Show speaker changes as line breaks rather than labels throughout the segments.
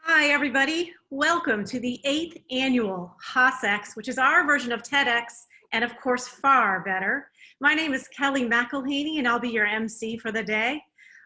Hi, everybody. Welcome to the 8th annual HaasX, which is our version of TEDx, and of course, far better. My name is Kellie McElhaney, and I'll be your MC for the day.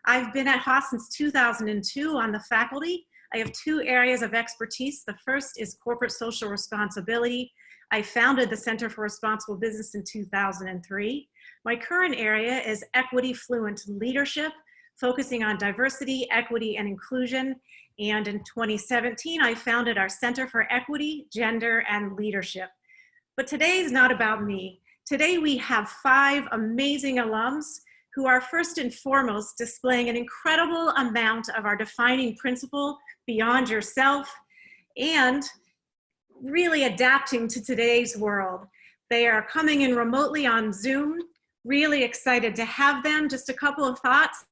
I've been at Haas since 2002 on the faculty. I have two areas of expertise. The first is corporate social responsibility. I founded the Center for Responsible Business in 2003. My current area is equity fluent leadership, focusing on diversity, equity, and inclusion. And in 2017, I founded our Center for Equity, Gender, and Leadership. But today is not about me. Today we have 5 amazing alums who are first and foremost displaying an incredible amount of our defining principle, beyond yourself, and really adapting to today's world. They are coming in remotely on Zoom. Really excited to have them. Just a couple of thoughts.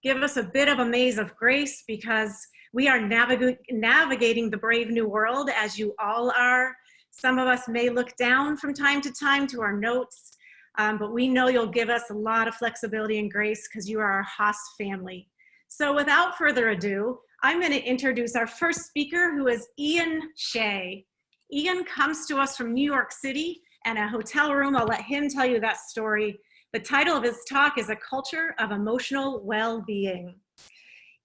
Give us a bit of a maze of grace because we are navigating the brave new world, as you all are. Some of us may look down from time to time to our notes, but we know you'll give us a lot of flexibility and grace because you are our Haas family. So without further ado, I'm going to introduce our first speaker, who is Shea. Ian comes to us from New York City and a hotel room. I'll let him tell you that story. The title of his talk is A Culture of Emotional Well-Being.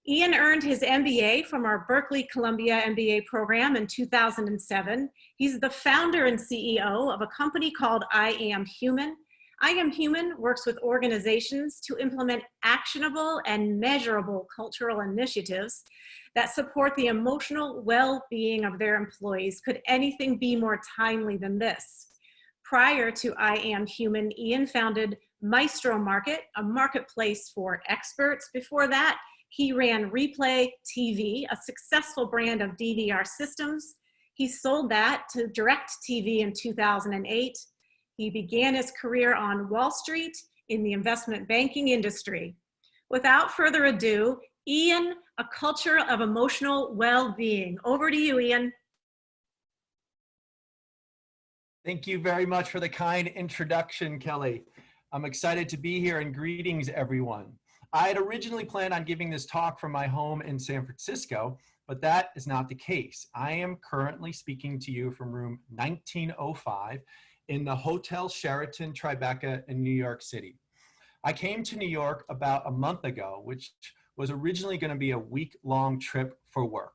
Ian earned his MBA from our Berkeley Columbia MBA program in 2007. He's the founder and CEO of a company called I Am Human. I Am Human works with organizations to implement actionable and measurable cultural initiatives that support the emotional well-being of their employees. Could anything be more timely than this? Prior to I Am Human, Ian founded Maestro Market, a marketplace for experts. Before that, he ran Replay TV, a successful brand of DVR systems. He sold that to DirecTV in 2008. He began his career on Wall Street in the investment banking industry. Without further ado, Ian, A Culture of Emotional Well-Being. Over to you, Ian.
Thank you very much for the kind introduction, Kellie. I'm excited to be here, and greetings, everyone. I had originally planned on giving this talk from my home in San Francisco, but that is not the case. I am currently speaking to you from room 1905 in the Hotel Sheraton Tribeca in New York City. I came to New York about a month ago, which was originally going to be a week-long trip for work.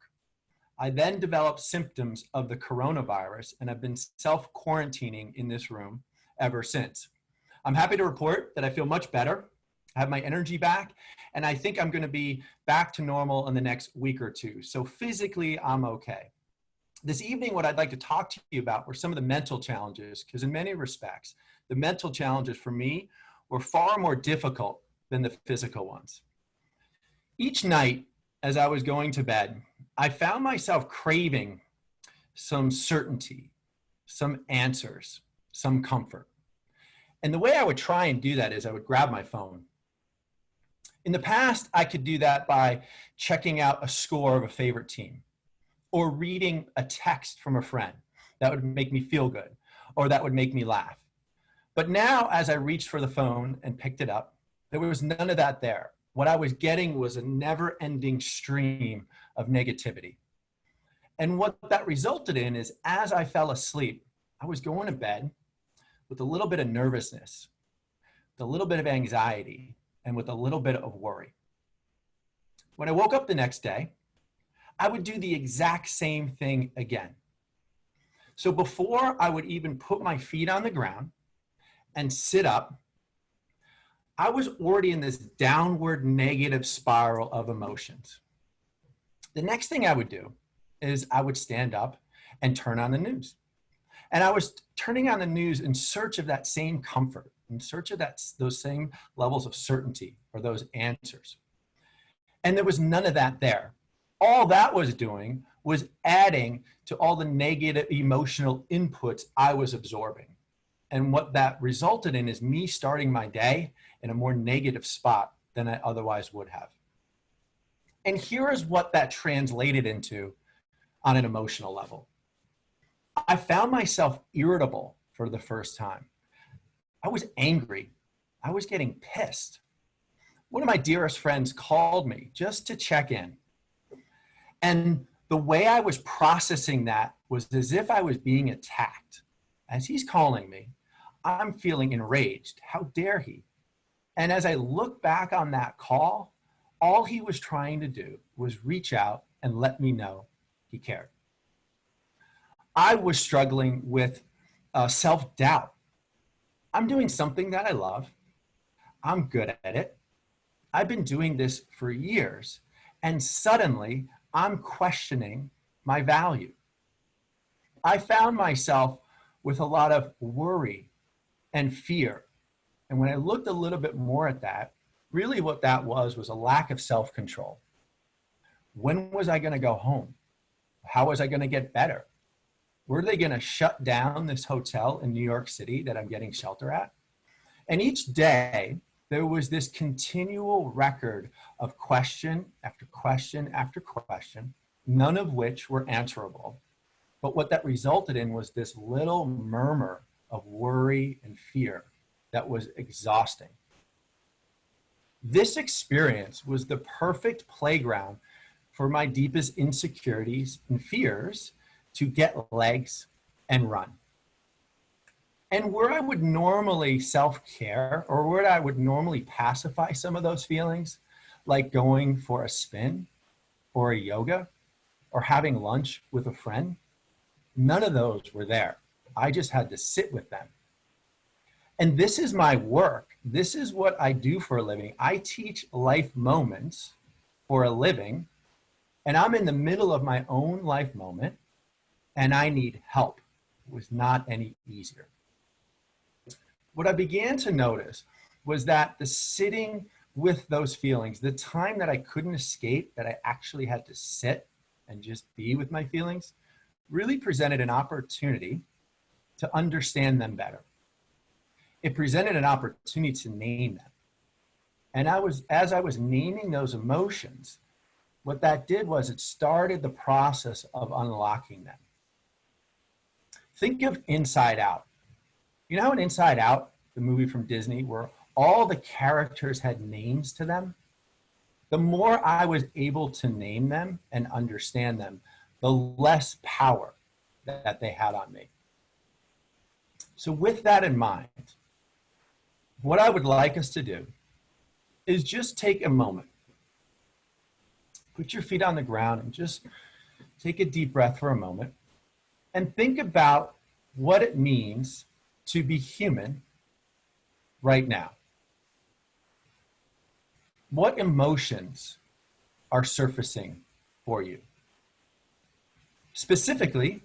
I then developed symptoms of the coronavirus and have been self-quarantining in this room ever since. I'm happy to report that I feel much better, have my energy back, and I think I'm going to be back to normal in the next week or two. So physically, I'm okay. This evening, what I'd like to talk to you about were some of the mental challenges, because in many respects, the mental challenges for me were far more difficult than the physical ones. Each night, as I was going to bed, I found myself craving some certainty, some answers, some comfort. And the way I would try and do that is I would grab my phone. In the past, I could do that by checking out a score of a favorite team or reading a text from a friend that would make me feel good or that would make me laugh. But now, as I reached for the phone and picked it up, there was none of that there. What I was getting was a never-ending stream of negativity. And what that resulted in is, as I fell asleep, I was going to bed with a little bit of nervousness, with a little bit of anxiety, and with a little bit of worry. When I woke up the next day, I would do the exact same thing again. So before I would even put my feet on the ground and sit up, I was already in this downward negative spiral of emotions. The next thing I would do is I would stand up and turn on the news. And I was turning on the news in search of that same comfort, in search of those same levels of certainty or those answers. And there was none of that there. All that was doing was adding to all the negative emotional inputs I was absorbing. And what that resulted in is me starting my day in a more negative spot than I otherwise would have. And here is what that translated into on an emotional level. I found myself irritable for the first time. I was angry. I was getting pissed. One of my dearest friends called me just to check in. And the The way I was processing that was as if I was being attacked. As he's calling me, I'm feeling enraged. How dare he? And as I look back on that call, all he was trying to do was reach out and let me know he cared. I was struggling with self-doubt. I'm doing something that I love. I'm good at it. I've been doing this for years, and suddenly I'm questioning my value. I found myself with a lot of worry and fear. And when I looked a little bit more at that, really what that was a lack of self-control. When was I going to go home? How was I going to get better? Were they going to shut down this hotel in New York City that I'm getting shelter at? And each day, there was this continual record of question after question after question, none of which were answerable. But what that resulted in was this little murmur of worry and fear that was exhausting. This experience was the perfect playground for my deepest insecurities and fears to get legs and run. And where I would normally self-care, or where I would normally pacify some of those feelings, like going for a spin or a yoga or having lunch with a friend, none of those were there. I just had to sit with them. And this is my work. This is what I do for a living. I teach life moments for a living, and I'm in the middle of my own life moment, and I need help. It was not any easier. What I began to notice was that the sitting with those feelings, the time that I couldn't escape, that I actually had to sit and just be with my feelings, really presented an opportunity to understand them better. It presented an opportunity to name them. And as I was naming those emotions, what that did was it started the process of unlocking them. Think of Inside Out. You know in Inside Out, the movie from Disney, where all the characters had names to them? The more I was able to name them and understand them, the less power that they had on me. So with that in mind, what I would like us to do is just take a moment. Put your feet on the ground and just take a deep breath for a moment and think about what it means to be human right now. What emotions are surfacing for you? Specifically,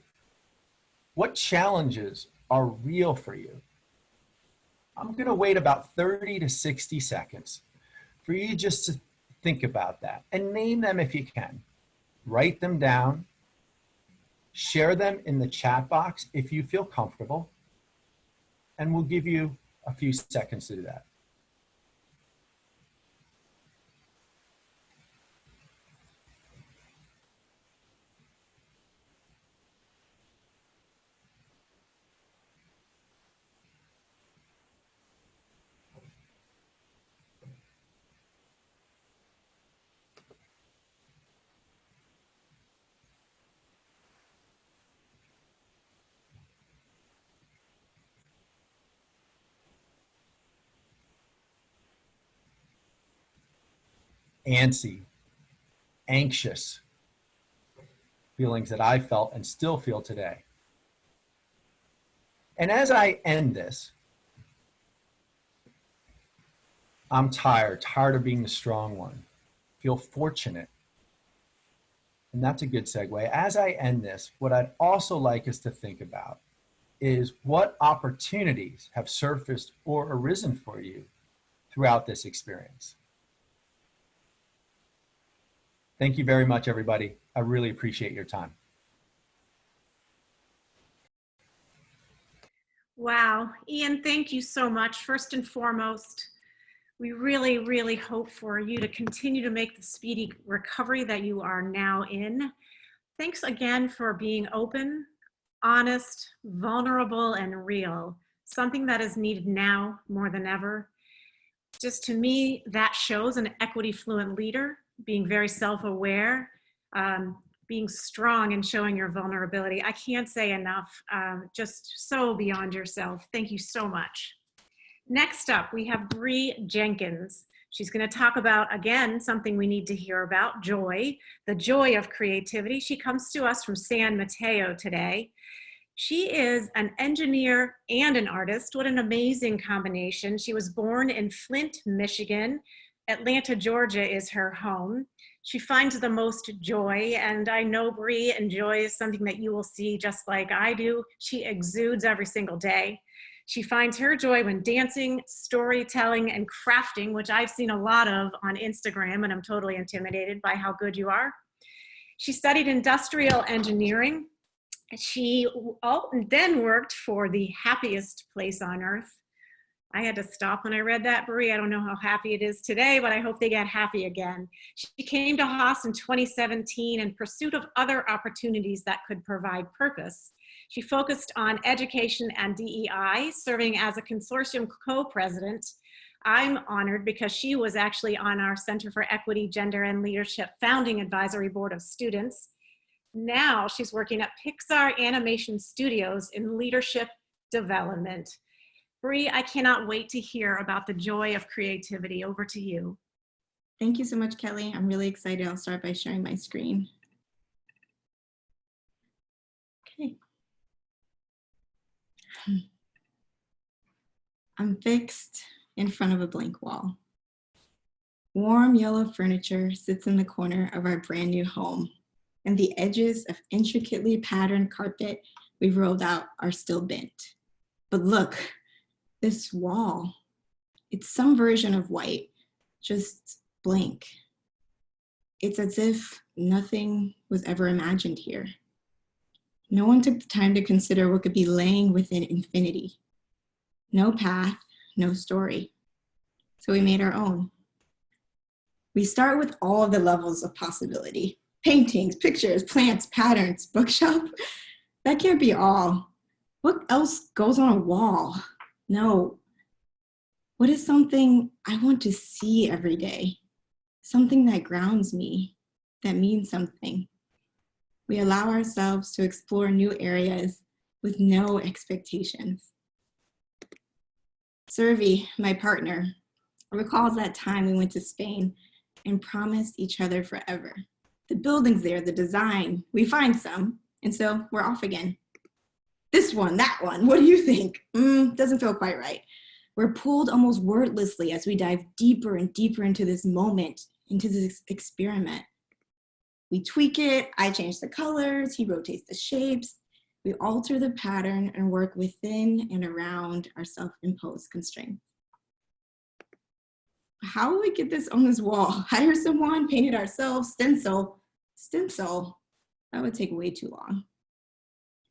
what challenges are real for you? I'm going to wait about 30 to 60 seconds for you just to think about that and name them if you can. Write them down. Share them in the chat box if you feel comfortable. And we'll give you a few seconds to do that. Antsy, anxious, feelings that I felt and still feel today. And as I end this, I'm tired of being the strong one. Feel fortunate. And that's a good segue. As I end this, what I'd also like us to think about is what opportunities have surfaced or arisen for you throughout this experience. Thank you very much, everybody. I really appreciate your time.
Wow. Ian, thank you so much. First and foremost, we really, really hope for you to continue to make the speedy recovery that you are now in. Thanks again for being open, honest, vulnerable, and real, something that is needed now more than ever. Just to me, that shows an equity fluent leader, being very self-aware, being strong and showing your vulnerability. I can't say enough. Just so beyond yourself. Thank you so much. Next up, we have Bri Jenkins. She's going to talk about, again, something we need to hear about, joy, the joy of creativity. She comes to us from San Mateo today. She is an engineer and an artist. What an amazing combination. She was born in Flint, Michigan. Atlanta, Georgia is her home. She finds the most joy, and I know Bree enjoys something that you will see just like I do. She exudes every single day. She finds her joy when dancing, storytelling, and crafting, which I've seen a lot of on Instagram, and I'm totally intimidated by how good you are. She studied industrial engineering. She then worked for the happiest place on earth. I had to stop when I read that, Bree. I don't know how happy it is today, but I hope they get happy again. She came to Haas in 2017 in pursuit of other opportunities that could provide purpose. She focused on education and DEI, serving as a consortium co-president. I'm honored because she was actually on our Center for Equity, Gender, and Leadership founding advisory board of students. Now she's working at Pixar Animation Studios in leadership development. Bree, I cannot wait to hear about the joy of creativity. Over to you.
Thank you so much, Kelly. I'm really excited. I'll start by sharing my screen. Okay. I'm fixed in front of a blank wall. Warm yellow furniture sits in the corner of our brand new home, and the edges of intricately patterned carpet we've rolled out are still bent. But look, this wall, it's some version of white, just blank. It's as if nothing was ever imagined here. No one took the time to consider what could be laying within infinity. No path, no story. So we made our own. We start with all of the levels of possibility. Paintings, pictures, plants, patterns, bookshelf. That can't be all. What else goes on a wall? No. What is something I want to see every day? Something that grounds me, that means something. We allow ourselves to explore new areas with no expectations. Servi, my partner, recalls that time we went to Spain and promised each other forever. The building's there, the design, we find some, and so we're off again. This one, that one, what do you think? Doesn't feel quite right. We're pulled almost wordlessly as we dive deeper and deeper into this moment, into this experiment. We tweak it, I change the colors, he rotates the shapes, we alter the pattern and work within and around our self-imposed constraints. How will we get this on this wall? Hire someone, paint it ourselves, stencil, that would take way too long.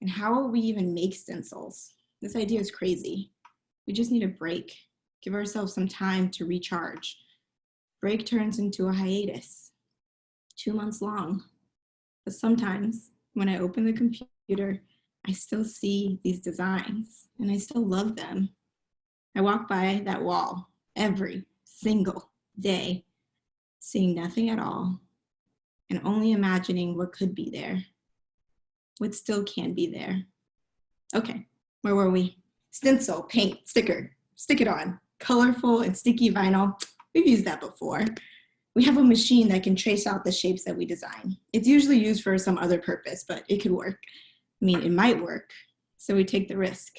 And how will we even make stencils? This idea is crazy. We just need a break. Give ourselves some time to recharge. Break turns into a hiatus, 2 months long. But sometimes when I open the computer, I still see these designs and I still love them. I walk by that wall every single day, seeing nothing at all and only imagining what could be there, what still can be there. Okay, where were we? Stencil, paint, sticker, stick it on. Colorful and sticky vinyl, we've used that before. We have a machine that can trace out the shapes that we design. It's usually used for some other purpose, but it could work. I mean, it might work, so we take the risk.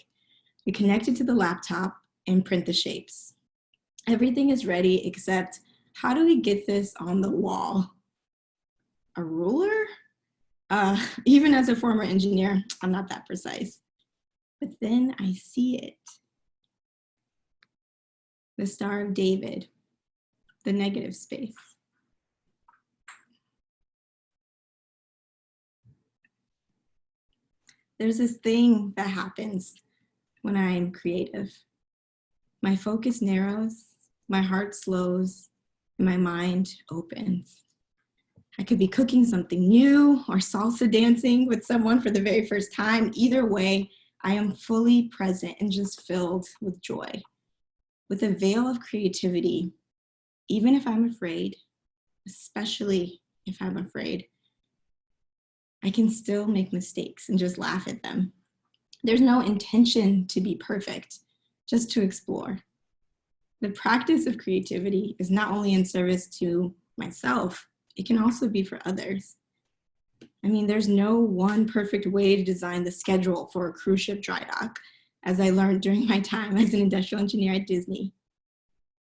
We connect it to the laptop and print the shapes. Everything is ready except, how do we get this on the wall? A ruler? Even as a former engineer, I'm not that precise. But then I see it. The Star of David, the negative space. There's this thing that happens when I'm creative. My focus narrows, my heart slows, and my mind opens. I could be cooking something new or salsa dancing with someone for the very first time. Either way, I am fully present and just filled with joy. With a veil of creativity, even if I'm afraid, especially if I'm afraid, I can still make mistakes and just laugh at them. There's no intention to be perfect, just to explore. The practice of creativity is not only in service to myself, it can also be for others. I mean, there's no one perfect way to design the schedule for a cruise ship dry dock, as I learned during my time as an industrial engineer at Disney.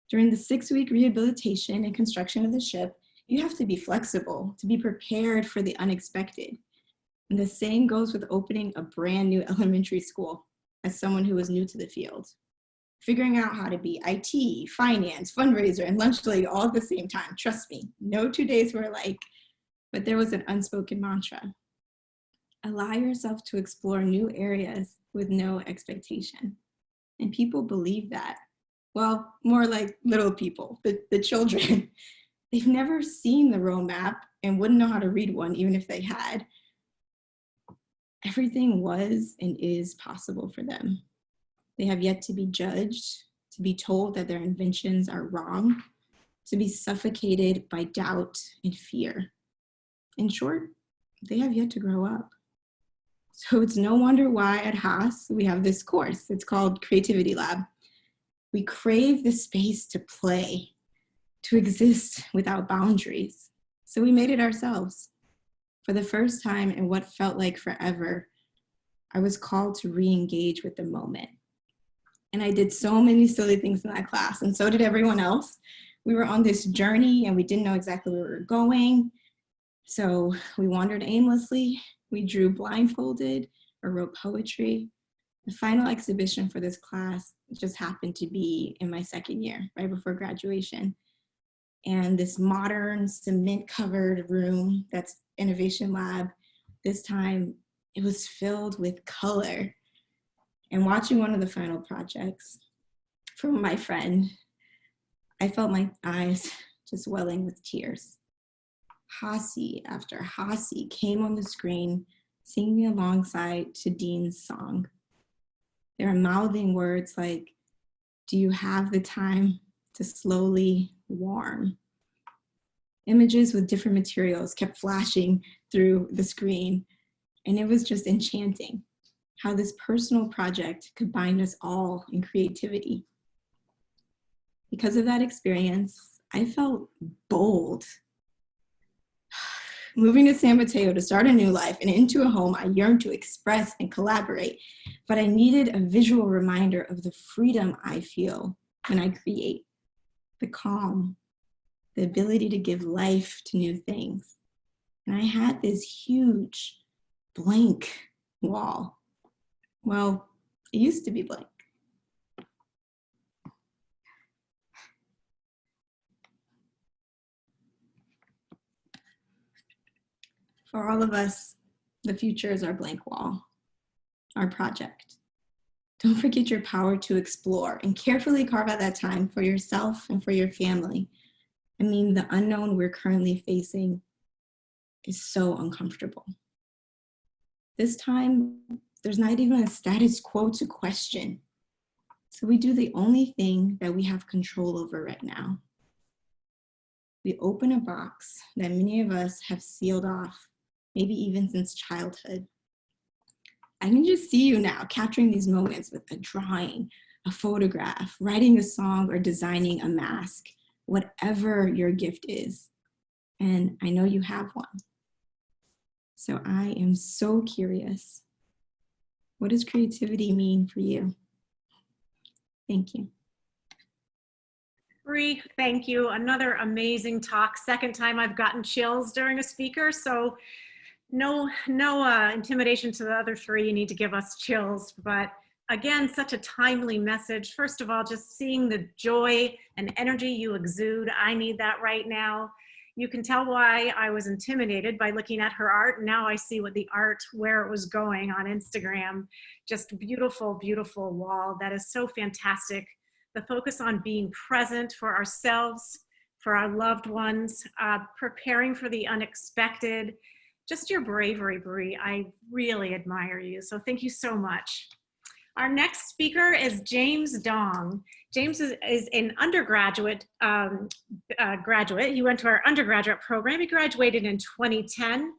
During the 6-week rehabilitation and construction of the ship, you have to be flexible, to be prepared for the unexpected. And the same goes with opening a brand new elementary school as someone who was new to the field. Figuring out how to be IT, finance, fundraiser, and lunch lady all at the same time. Trust me, no 2 days were alike, but there was an unspoken mantra. Allow yourself to explore new areas with no expectation. And people believe that. Well, more like little people, the children. They've never seen the roadmap and wouldn't know how to read one even if they had. Everything was and is possible for them. They have yet to be judged, to be told that their inventions are wrong, to be suffocated by doubt and fear. In short, they have yet to grow up. So it's no wonder why at Haas we have this course. It's called Creativity Lab. We crave the space to play, to exist without boundaries. So we made it ourselves. For the first time in what felt like forever, I was called to re-engage with the moment. And I did so many silly things in that class, and so did everyone else. We were on this journey and we didn't know exactly where we were going. So we wandered aimlessly, we drew blindfolded or wrote poetry. The final exhibition for this class just happened to be in my second year, right before graduation. And this modern cement-covered room that's Innovation Lab, this time it was filled with color. And watching one of the final projects from my friend, I felt my eyes just welling with tears. Haasi after Haasi came on the screen, singing alongside to Dean's song. They were mouthing words like, "Do you have the time to slowly warm?" Images with different materials kept flashing through the screen, and it was just enchanting how this personal project could bind us all in creativity. Because of that experience, I felt bold. Moving to San Mateo to start a new life and into a home I yearned to express and collaborate, but I needed a visual reminder of the freedom I feel when I create, the calm, the ability to give life to new things. And I had this huge blank wall. Well, it used to be blank. For all of us, the future is our blank wall, our project. Don't forget your power to explore and carefully carve out that time for yourself and for your family. I mean, the unknown we're currently facing is so uncomfortable. This time, there's not even a status quo to question. So we do the only thing that we have control over right now. We open a box that many of us have sealed off, maybe even since childhood. I can just see you now capturing these moments with a drawing, a photograph, writing a song, or designing a mask, whatever your gift is. And I know you have one. So I am so curious. What does creativity mean for you? Thank you.
Bree, thank you. Another amazing talk. Second time I've gotten chills during a speaker, so no intimidation to the other three. You need to give us chills, but again, such a timely message. First of all, just seeing the joy and energy you exude. I need that right now. You can tell why I was intimidated by looking at her art. Now I see where it was going on Instagram. Just beautiful, beautiful wall. That is so fantastic. The focus on being present for ourselves, for our loved ones, preparing for the unexpected. Just your bravery, Bree. I really admire you. So thank you so much. Our next speaker is James Dong. James is an undergraduate graduate. He went to our undergraduate program. He graduated in 2010.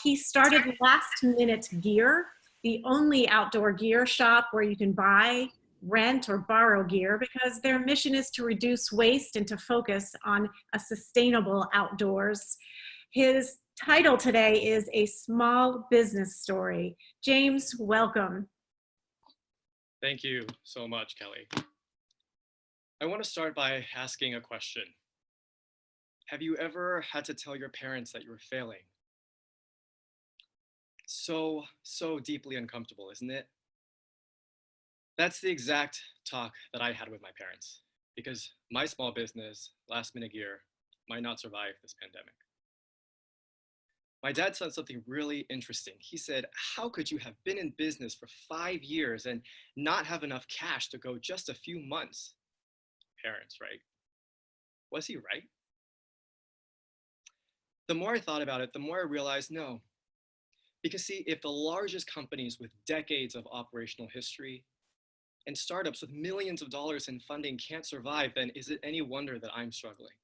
He started Last Minute Gear, the only outdoor gear shop where you can buy, rent, or borrow gear because their mission is to reduce waste and to focus on a sustainable outdoors. His title today is A Small Business Story. James, welcome.
Thank you so much, Kelly. I want to start by asking a question. Have you ever had to tell your parents that you were failing? So deeply uncomfortable, isn't it? That's the exact talk that I had with my parents because my small business, Last Minute Gear, might not survive this pandemic. My dad said something really interesting. He said, how could you have been in business for 5 years and not have enough cash to go just a few months? Parents, right? Was he right? The more I thought about it, the more I realized no. Because see, if the largest companies with decades of operational history and startups with millions of dollars in funding can't survive, then is it any wonder that I'm struggling?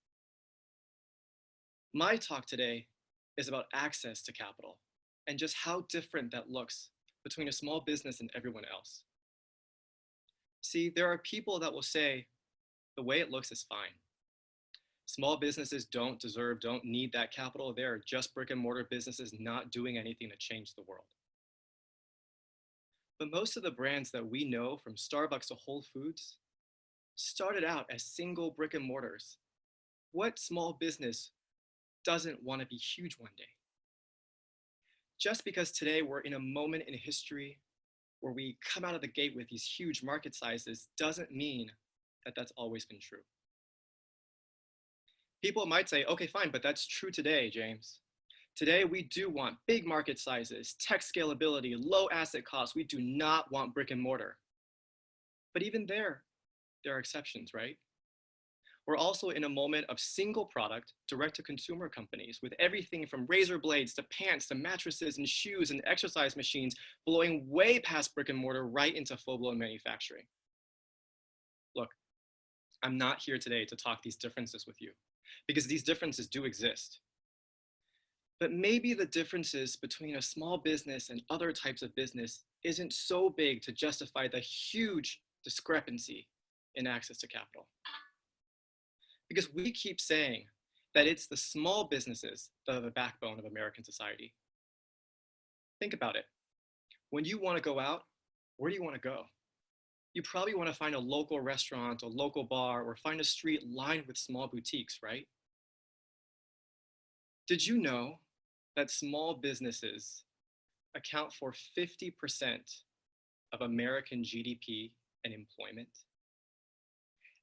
My talk today is about access to capital and just how different that looks between a small business and everyone else. See, there are people that will say the way it looks is fine. Small businesses don't need that capital. They're just brick and mortar businesses not doing anything to change the world. But most of the brands that we know, from Starbucks to Whole Foods, started out as single brick and mortars. What small business doesn't want to be huge one day? Just because today we're in a moment in history where we come out of the gate with these huge market sizes doesn't mean that that's always been true. People might say, okay, fine, but that's true today, James. Today, we do want big market sizes, tech scalability, low asset costs. We do not want brick and mortar. But even there are exceptions, right? We're also in a moment of single product, direct-to-consumer companies with everything from razor blades to pants to mattresses and shoes and exercise machines blowing way past brick and mortar right into full-blown manufacturing. Look, I'm not here today to talk these differences with you because these differences do exist. But maybe the differences between a small business and other types of business isn't so big to justify the huge discrepancy in access to capital. Because we keep saying that it's the small businesses that are the backbone of American society. Think about it. When you want to go out, where do you want to go? You probably want to find a local restaurant, a local bar, or find a street lined with small boutiques, right? Did you know that small businesses account for 50% of American GDP and employment?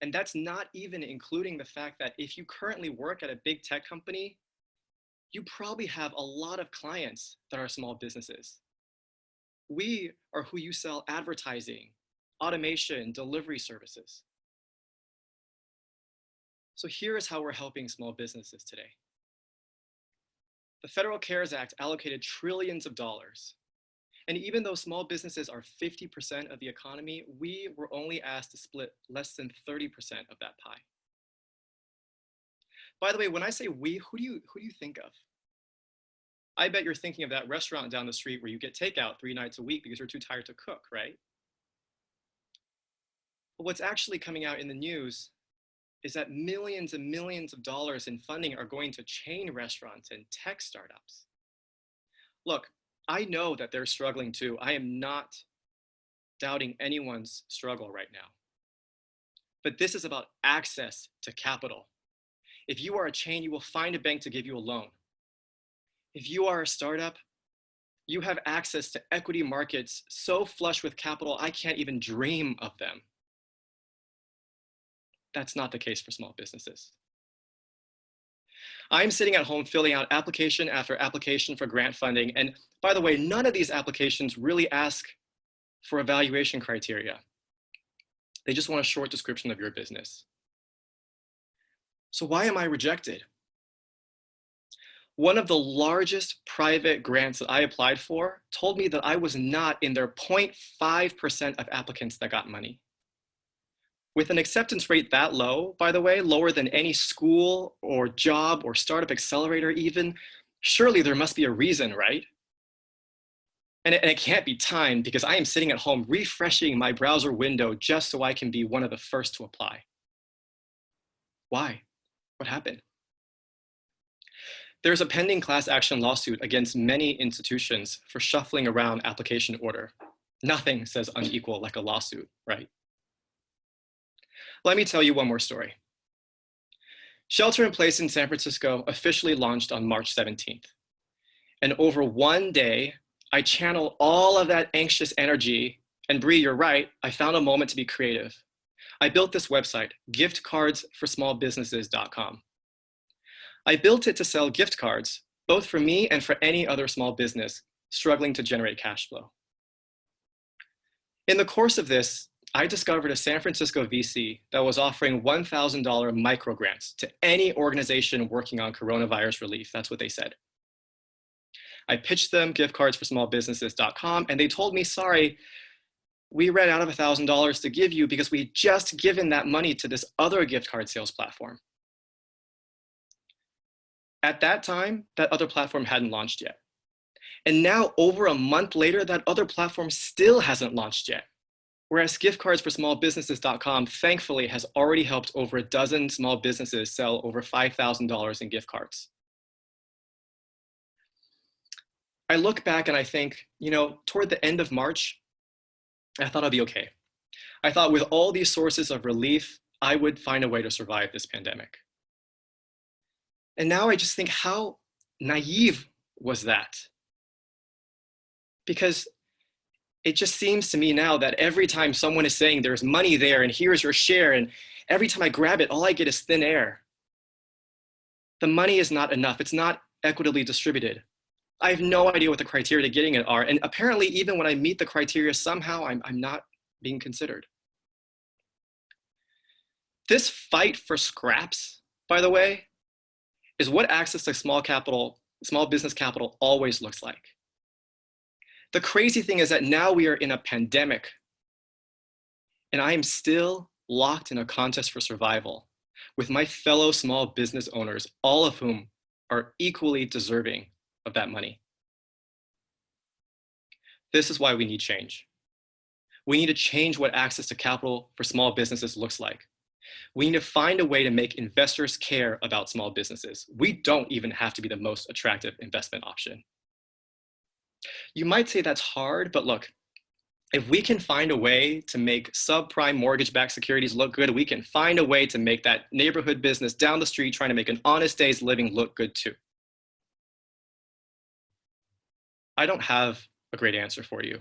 And that's not even including the fact that if you currently work at a big tech company, you probably have a lot of clients that are small businesses. We are who you sell advertising, automation, delivery services. So here is how we're helping small businesses today. The Federal CARES Act allocated trillions of dollars. And even though small businesses are 50% of the economy, we were only asked to split less than 30% of that pie. By the way, when I say we, who do you think of? I bet you're thinking of that restaurant down the street where you get takeout 3 nights a week because you're too tired to cook, right? But what's actually coming out in the news is that millions and millions of dollars in funding are going to chain restaurants and tech startups. Look, I know that they're struggling too. I am not doubting anyone's struggle right now. But this is about access to capital. If you are a chain, you will find a bank to give you a loan. If you are a startup, you have access to equity markets so flush with capital, I can't even dream of them. That's not the case for small businesses. I'm sitting at home filling out application after application for grant funding. And by the way, none of these applications really ask for evaluation criteria. They just want a short description of your business. So why am I rejected? One of the largest private grants that I applied for told me that I was not in their 0.5% of applicants that got money. With an acceptance rate that low, by the way, lower than any school or job or startup accelerator even, Surely there must be a reason, right? And it can't be timed because I am sitting at home refreshing my browser window just so I can be one of the first to apply. Why? What happened? There's a pending class action lawsuit against many institutions for shuffling around application order. Nothing says unequal like a lawsuit, right? Let me tell you one more story. Shelter in place in San Francisco officially launched on March 17th. And over one day, I channeled all of that anxious energy, and Bree, you're right, I found a moment to be creative. I built this website, giftcardsforsmallbusinesses.com. I built it to sell gift cards, both for me and for any other small business struggling to generate cash flow. In the course of this, I discovered a San Francisco VC that was offering $1,000 micro grants to any organization working on coronavirus relief. That's what they said. I pitched them giftcardsforsmallbusinesses.com, and they told me, sorry, we ran out of $1,000 to give you because we had just given that money to this other gift card sales platform. At that time, that other platform hadn't launched yet. And now, over a month later, that other platform still hasn't launched yet. Whereas giftcardsforsmallbusinesses.com, thankfully, has already helped over a dozen small businesses sell over $5,000 in gift cards. I look back and I think, toward the end of March, I thought I'd be okay. I thought with all these sources of relief, I would find a way to survive this pandemic. And now I just think, how naive was that? Because it just seems to me now that every time someone is saying there's money there and here's your share, and every time I grab it, all I get is thin air. The money is not enough. It's not equitably distributed. I have no idea what the criteria to getting it are. And apparently, even when I meet the criteria, somehow I'm not being considered. This fight for scraps, by the way, is what access to small business capital always looks like. The crazy thing is that now we are in a pandemic, and I am still locked in a contest for survival with my fellow small business owners, all of whom are equally deserving of that money. This is why we need change. We need to change what access to capital for small businesses looks like. We need to find a way to make investors care about small businesses. We don't even have to be the most attractive investment option. You might say that's hard, but look, if we can find a way to make subprime mortgage-backed securities look good, we can find a way to make that neighborhood business down the street trying to make an honest day's living look good too. I don't have a great answer for you,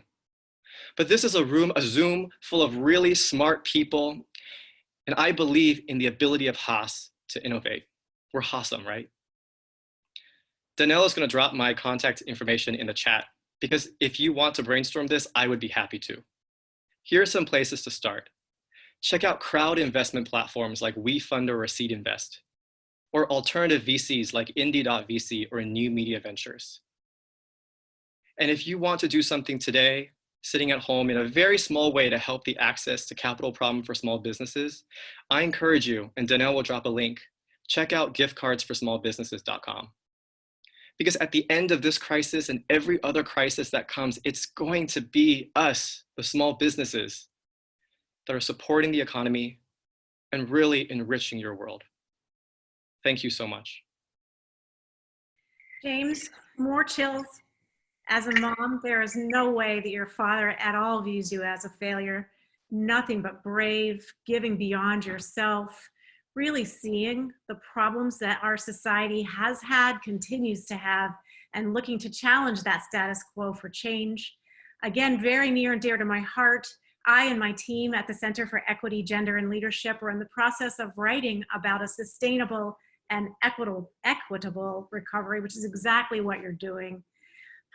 but this is a Zoom full of really smart people, and I believe in the ability of Haas to innovate. We're Haas'em, right? Danelle is going to drop my contact information in the chat, because if you want to brainstorm this, I would be happy to. Here are some places to start. Check out crowd investment platforms like WeFund or Seed Invest, or alternative VCs like Indie.vc or New Media Ventures. And if you want to do something today, sitting at home in a very small way to help the access to capital problem for small businesses, I encourage you, and Danelle will drop a link, check out giftcardsforsmallbusinesses.com. Because at the end of this crisis and every other crisis that comes, it's going to be us, the small businesses, that are supporting the economy and really enriching your world. Thank you so much.
James, more chills. As a mom, there is no way that your father at all views you as a failure. Nothing but brave, giving beyond yourself, really seeing the problems that our society has had, continues to have, and looking to challenge that status quo for change. Again, very near and dear to my heart, I and my team at the Center for Equity, Gender, and Leadership are in the process of writing about a sustainable and equitable recovery, which is exactly what you're doing.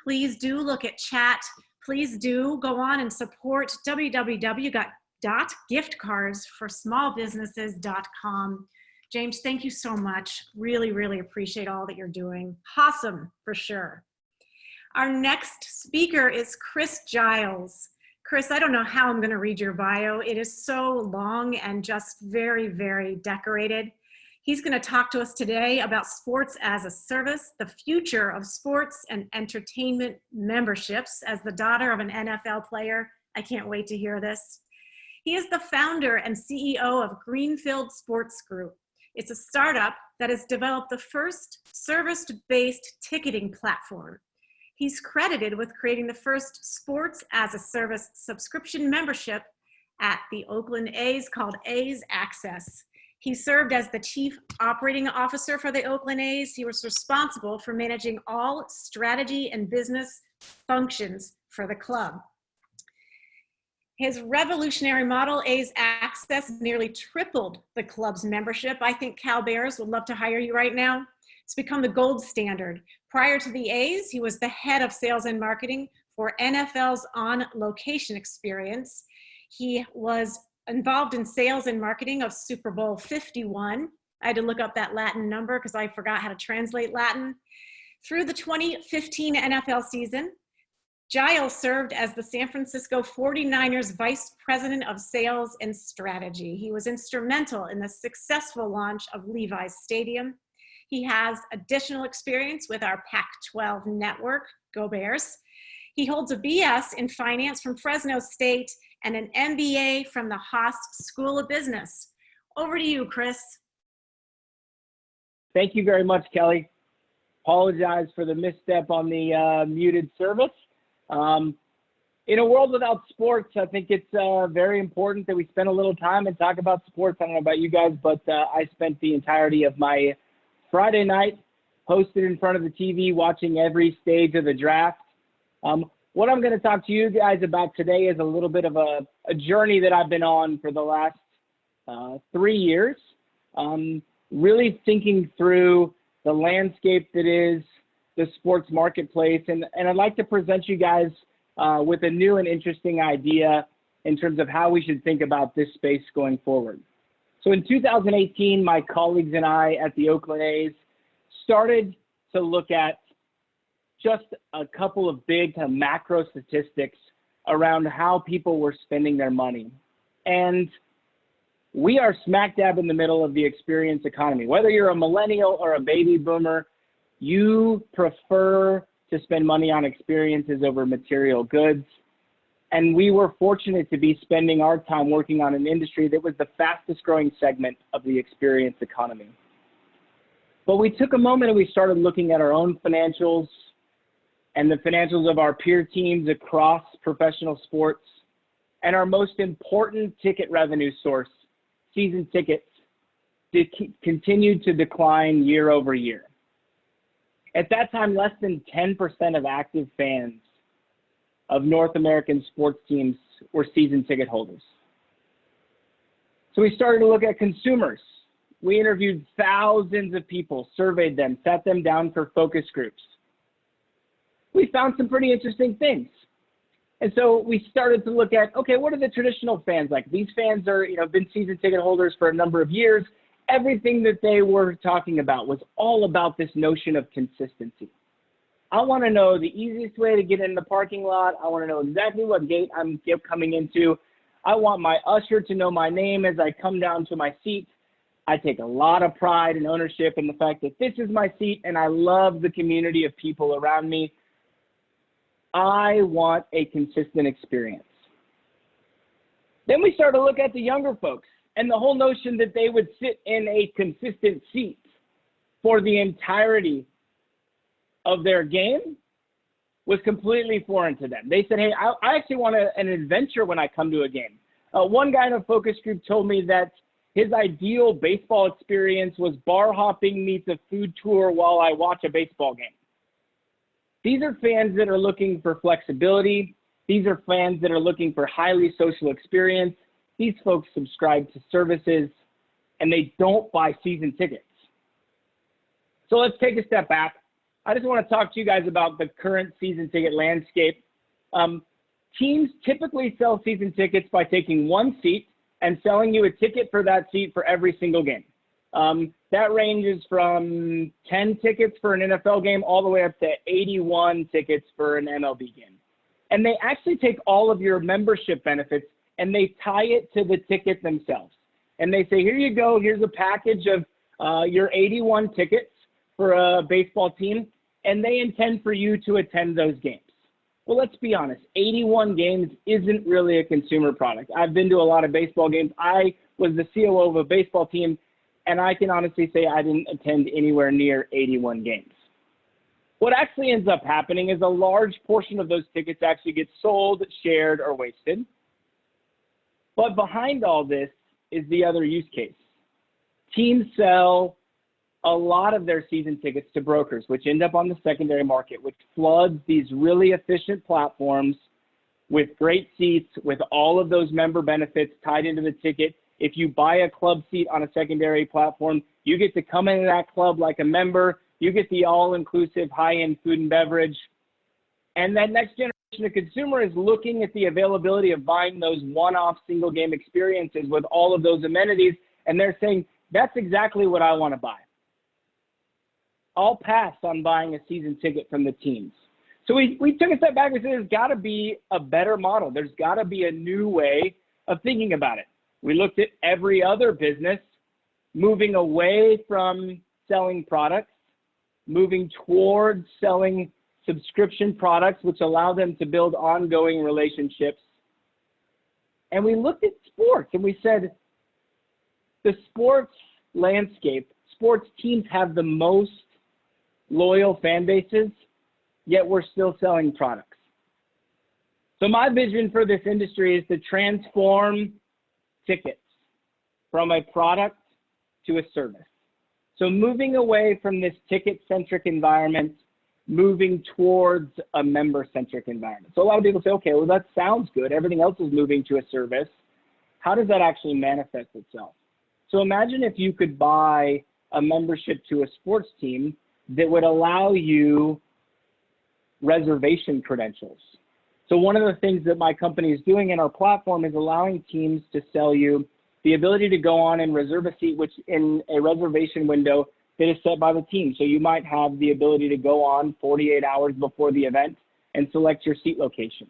Please do look at chat. Please do go on and support www.giftcardsforsmallbusinesses.com. James, thank you so much. Really, really appreciate all that you're doing. Awesome, for sure. Our next speaker is Chris Giles. Chris, I don't know how I'm going to read your bio. It is so long and just very, very decorated. He's going to talk to us today about sports as a service, the future of sports and entertainment memberships. As the daughter of an NFL player, I can't wait to hear this. He is the founder and CEO of Greenfield Sports Group. It's a startup that has developed the first service-based ticketing platform. He's credited with creating the first sports as a service subscription membership at the Oakland A's called A's Access. He served as the chief operating officer for the Oakland A's. He was responsible for managing all strategy and business functions for the club. His revolutionary model, A's Access, nearly tripled the club's membership. I think Cal Bears would love to hire you right now. It's become the gold standard. Prior to the A's, he was the head of sales and marketing for NFL's On Location experience. He was involved in sales and marketing of Super Bowl 51. I had to look up that Latin number because I forgot how to translate Latin. Through the 2015 NFL season, Giles served as the San Francisco 49ers Vice President of Sales and Strategy. He was instrumental in the successful launch of Levi's Stadium. He has additional experience with our Pac-12 network, Go Bears. He holds a BS in finance from Fresno State and an MBA from the Haas School of Business. Over to you, Chris.
Thank you very much, Kelly. Apologize for the misstep on the muted service. In a world without sports, I think it's very important that we spend a little time and talk about sports. I don't know about you guys, but I spent the entirety of my Friday night posted in front of the TV watching every stage of the draft. What I'm going to talk to you guys about today is a little bit of a journey that I've been on for the last 3 years, really thinking through the landscape that is the sports marketplace. And I'd like to present you guys with a new and interesting idea in terms of how we should think about this space going forward. So in 2018, my colleagues and I at the Oakland A's started to look at just a couple of big kind of macro statistics around how people were spending their money. And we are smack dab in the middle of the experience economy. Whether you're a millennial or a baby boomer, you prefer to spend money on experiences over material goods. And we were fortunate to be spending our time working on an industry that was the fastest growing segment of the experience economy. But we took a moment and we started looking at our own financials and the financials of our peer teams across professional sports, and our most important ticket revenue source, season tickets, continued to decline year over year. At that time, less than 10% of active fans of North American sports teams were season ticket holders. So we started to look at consumers. We interviewed thousands of people, surveyed them, sat them down for focus groups. We found some pretty interesting things. And so we started to look at, okay, what are the traditional fans like? These fans are, been season ticket holders for a number of years. Everything that they were talking about was all about this notion of consistency. I want to know the easiest way to get in the parking lot. I want to know exactly what gate I'm coming into. I want my usher to know my name as I come down to my seat. I take a lot of pride and ownership in the fact that this is my seat, and I love the community of people around me. I want a consistent experience. Then we started to look at the younger folks, and the whole notion that they would sit in a consistent seat for the entirety of their game was completely foreign to them. They said, hey, I actually want an adventure when I come to a game. One guy in a focus group told me that his ideal baseball experience was bar hopping meets a food tour while I watch a baseball game. These are fans that are looking for flexibility. These are fans that are looking for highly social experience. These folks subscribe to services, and they don't buy season tickets. So let's take a step back. I just want to talk to you guys about the current season ticket landscape. Teams typically sell season tickets by taking one seat and selling you a ticket for that seat for every single game. That ranges from 10 tickets for an NFL game all the way up to 81 tickets for an MLB game. And they actually take all of your membership benefits and they tie it to the ticket themselves. And they say, here you go, here's a package your 81 tickets for a baseball team, and they intend for you to attend those games. Well, let's be honest, 81 games isn't really a consumer product. I've been to a lot of baseball games. I was the COO of a baseball team, and I can honestly say I didn't attend anywhere near 81 games. What actually ends up happening is a large portion of those tickets actually get sold, shared, or wasted. But behind all this is the other use case. Teams sell a lot of their season tickets to brokers, which end up on the secondary market, which floods these really efficient platforms with great seats, with all of those member benefits tied into the ticket. If you buy a club seat on a secondary platform, you get to come into that club like a member. You get the all-inclusive high-end food and beverage. And that next generation of consumer is looking at the availability of buying those one-off single game experiences with all of those amenities. And they're saying, that's exactly what I want to buy. I'll pass on buying a season ticket from the teams. So we took a step back and said, there's got to be a better model. There's got to be a new way of thinking about it. We looked at every other business moving away from selling products, moving towards selling subscription products, which allow them to build ongoing relationships. And we looked at sports and we said, the sports landscape, sports teams have the most loyal fan bases, yet we're still selling products. So my vision for this industry is to transform tickets from a product to a service. So moving away from this ticket-centric environment, moving towards a member-centric environment. So a lot of people say, okay, well, that sounds good. Everything else is moving to a service. How does that actually manifest itself? So imagine if you could buy a membership to a sports team that would allow you reservation credentials. So one of the things that my company is doing in our platform is allowing teams to sell you the ability to go on and reserve a seat, which in a reservation window that is set by the team. So you might have the ability to go on 48 hours before the event and select your seat location.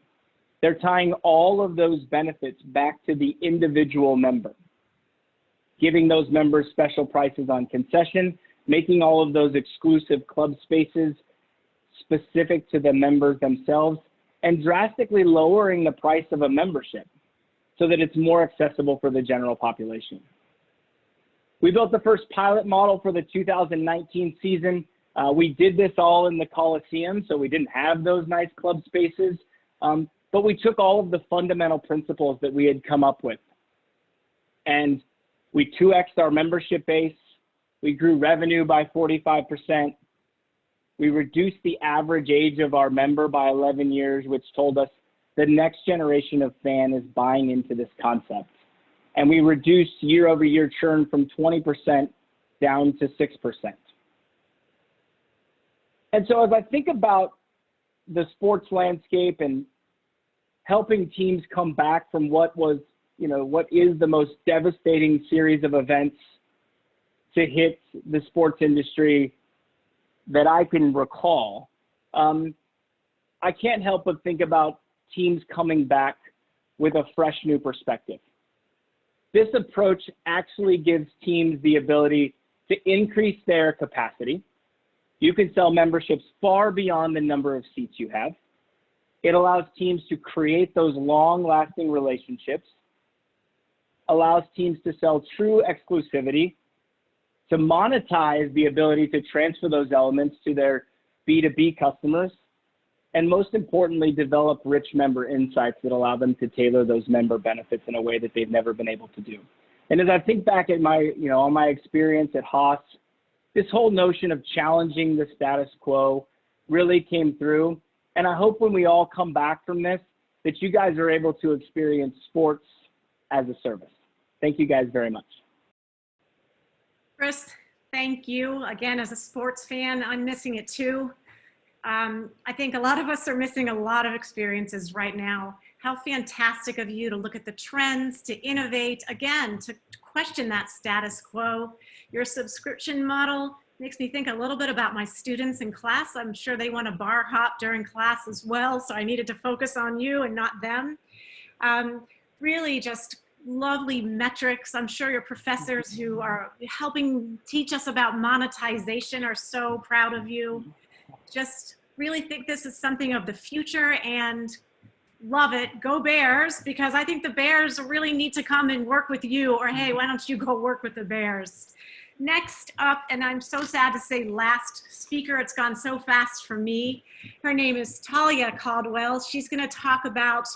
They're tying all of those benefits back to the individual member, giving those members special prices on concession, making all of those exclusive club spaces specific to the members themselves, and drastically lowering the price of a membership so that it's more accessible for the general population. We built the first pilot model for the 2019 season. We did this all in the Coliseum, so we didn't have those nice club spaces, but we took all of the fundamental principles that we had come up with, and we 2x'd our membership base. We grew revenue by 45%. We reduced the average age of our member by 11 years, which told us the next generation of fan is buying into this concept. And we reduced year-over-year churn from 20% down to 6%. And so as I think about the sports landscape and helping teams come back from what was, what is the most devastating series of events to hit the sports industry that I can recall, I can't help but think about teams coming back with a fresh new perspective. This approach actually gives teams the ability to increase their capacity. You can sell memberships far beyond the number of seats you have. It allows teams to create those long-lasting relationships, allows teams to sell true exclusivity, to monetize the ability to transfer those elements to their B2B customers, and most importantly, develop rich member insights that allow them to tailor those member benefits in a way that they've never been able to do. And as I think back at my, on my experience at Haas, this whole notion of challenging the status quo really came through. And I hope when we all come back from this, that you guys are able to experience sports as a service. Thank you guys very much.
Chris, thank you. Again, as a sports fan, I'm missing it too. I think a lot of us are missing a lot of experiences right now. How fantastic of you to look at the trends, to innovate, again, to question that status quo. Your subscription model makes me think a little bit about my students in class. I'm sure they want to bar hop during class as well, so I needed to focus on you and not them. Really just lovely metrics. I'm sure your professors who are helping teach us about monetization are so proud of you. Just really think this is something of the future and love it. Go Bears, because I think the Bears really need to come and work with you, or hey, why don't you go work with the Bears? Next up, and I'm so sad to say last speaker, it's gone so fast for me. Her name is Talia Caldwell. She's going to talk about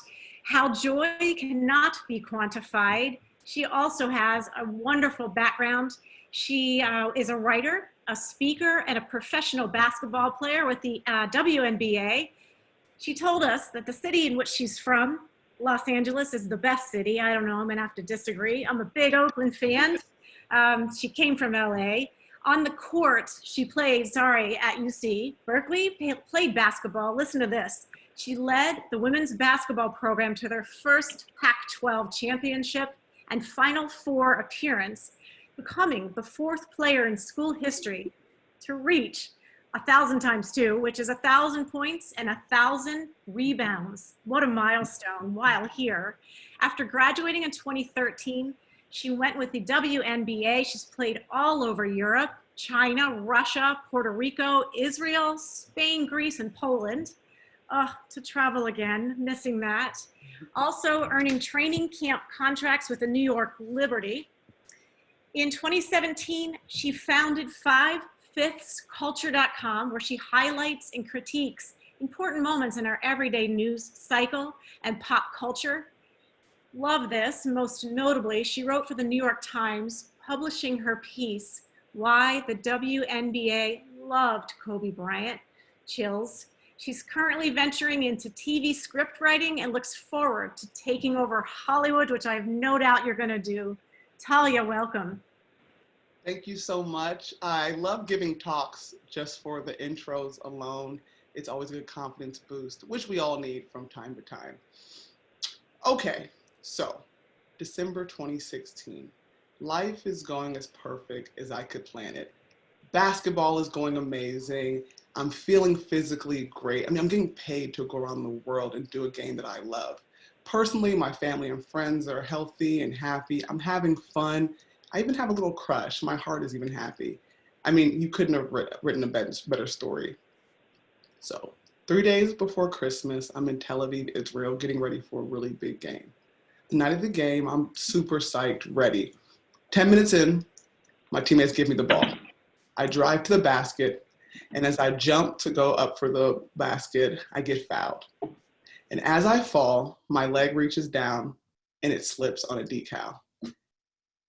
how joy cannot be quantified. She also has a wonderful background. She is a writer, a speaker, and a professional basketball player with the WNBA. She told us that the city in which she's from, Los Angeles, is the best city. I don't know, I'm gonna have to disagree. I'm a big Oakland fan. She came from LA. On the court, she played, at UC Berkeley, played basketball. Listen to this. She led the women's basketball program to their first Pac-12 championship and Final Four appearance, becoming the fourth player in school history to reach 1,000 times 2, which is 1,000 points and 1,000 rebounds. What a milestone while here. After graduating in 2013, she went with the WNBA. She's played all over Europe, China, Russia, Puerto Rico, Israel, Spain, Greece, and Poland. To travel again, missing that. Also earning training camp contracts with the New York Liberty. In 2017, she founded 5fifthsculture.com, where she highlights and critiques important moments in our everyday news cycle and pop culture. Love this. Most notably, she wrote for the New York Times, publishing her piece, Why the WNBA Loved Kobe Bryant. Chills. She's currently venturing into TV script writing and looks forward to taking over Hollywood, which I have no doubt you're going to do. Talia, welcome.
Thank you so much. I love giving talks just for the intros alone. It's always a good confidence boost, which we all need from time to time. Okay, so December 2016. Life is going as perfect as I could plan it. Basketball is going amazing. I'm feeling physically great. I'm getting paid to go around the world and do a game that I love. Personally, my family and friends are healthy and happy. I'm having fun. I even have a little crush. My heart is even happy. You couldn't have written a better story. So 3 days before Christmas, I'm in Tel Aviv, Israel, getting ready for a really big game. The night of the game, I'm super psyched, ready. 10 minutes in, my teammates give me the ball. I drive to the basket, and as I jump to go up for the basket, I get fouled. And as I fall, my leg reaches down and it slips on a decal.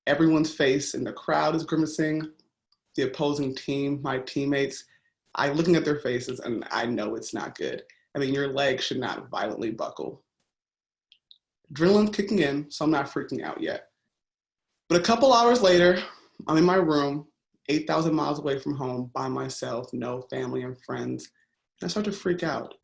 Everyone's face in the crowd is grimacing. The opposing team, my teammates, I'm looking at their faces and I know it's not good. Your leg should not violently buckle. Adrenaline's kicking in, so I'm not freaking out yet. But a couple hours later, I'm in my room, 8,000 miles away from home by myself, no family and friends. And I start to freak out.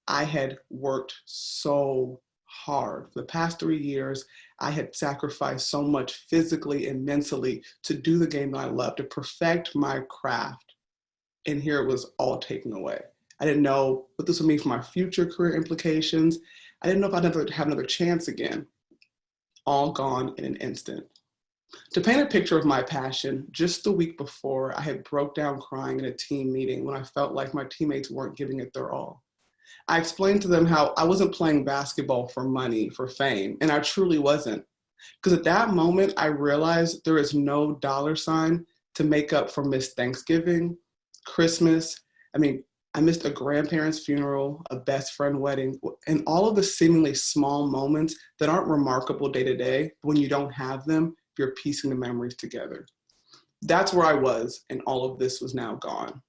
I had worked so hard. For the past 3 years, I had sacrificed so much physically and mentally to do the game that I love, to perfect my craft. And here it was all taken away. I didn't know what this would mean for my future career implications. I didn't know if I'd ever have another chance again. All gone in an instant. To paint a picture of my passion, just the week before, I had broke down crying in a team meeting when I felt like my teammates weren't giving it their all. I explained to them how I wasn't playing basketball for money, for fame, and I truly wasn't. Because at that moment, I realized there is no dollar sign to make up for missed Thanksgiving, Christmas. I missed a grandparent's funeral, a best friend wedding, and all of the seemingly small moments that aren't remarkable day to day. When you don't have them, you're piecing the memories together. That's where I was, and all of this was now gone.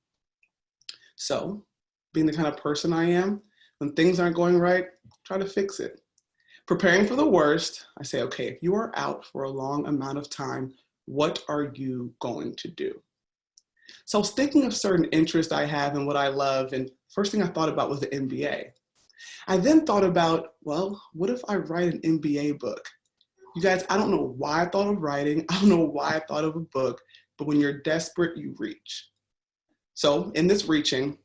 So, being the kind of person I am, when things aren't going right, try to fix it. Preparing for the worst, I say, okay, if you are out for a long amount of time, what are you going to do? So I was thinking of certain interests I have and what I love, and first thing I thought about was the NBA. I then thought about, well, what if I write an NBA book? You guys, I don't know why I thought of writing. I don't know why I thought of a book, but when you're desperate, you reach. So in this reaching,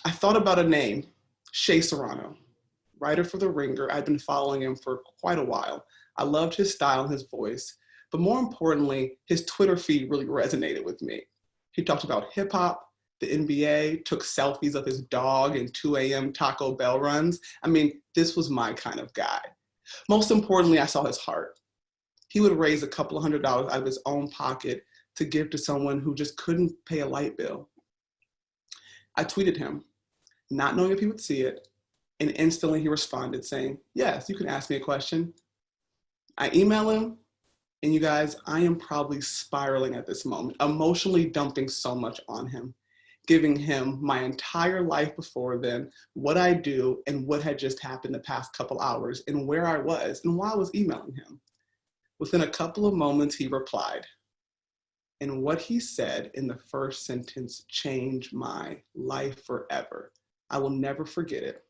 I thought about a name, Shea. writer for The Ringer. I'd been following him for quite a while. I loved his style and his voice, but more importantly, his Twitter feed really resonated with me. He talked about hip hop, the NBA, took selfies of his dog and 2 a.m. Taco Bell runs. I mean, this was my kind of guy. Most importantly, I saw his heart. He would raise a couple of $100 out of his own pocket to give to someone who just couldn't pay a light bill. I tweeted him, not knowing if he would see it, and instantly he responded saying, yes, you can ask me a question. I email him, and you guys, I am probably spiraling at this moment, emotionally dumping so much on him, giving him my entire life before then, what I do, and what had just happened the past couple hours, and where I was, and why I was emailing him. Within a couple of moments, he replied. And what he said in the first sentence changed my life forever. I will never forget it.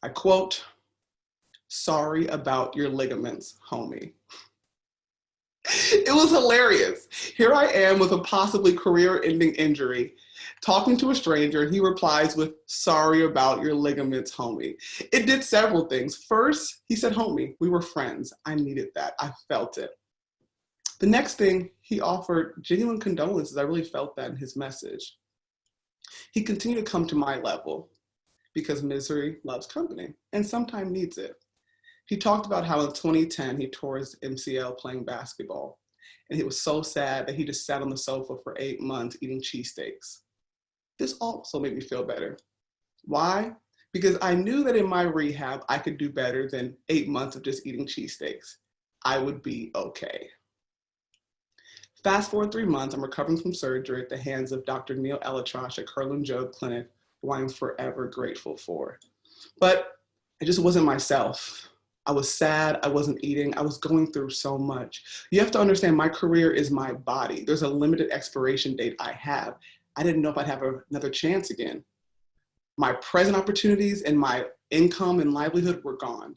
I quote, "Sorry about your ligaments, homie." It was hilarious. Here I am with a possibly career-ending injury, talking to a stranger, and he replies with, "Sorry about your ligaments, homie." It did several things. First, he said, homie, we were friends. I needed that. I felt it. The next thing, he offered genuine condolences. I really felt that in his message. He continued to come to my level because misery loves company and sometimes needs it. He talked about how in 2010, he tore his MCL playing basketball. And he was so sad that he just sat on the sofa for 8 months eating cheesesteaks. This also made me feel better. Why? Because I knew that in my rehab, I could do better than 8 months of just eating cheesesteaks. I would be okay. Fast forward 3 months, I'm recovering from surgery at the hands of Dr. Neil Elatrosh at Kerlin Jobe Clinic, who I am forever grateful for. But I just wasn't myself. I was sad, I wasn't eating, I was going through so much. You have to understand my career is my body. There's a limited expiration date I have. I didn't know if I'd have another chance again. My present opportunities and my income and livelihood were gone.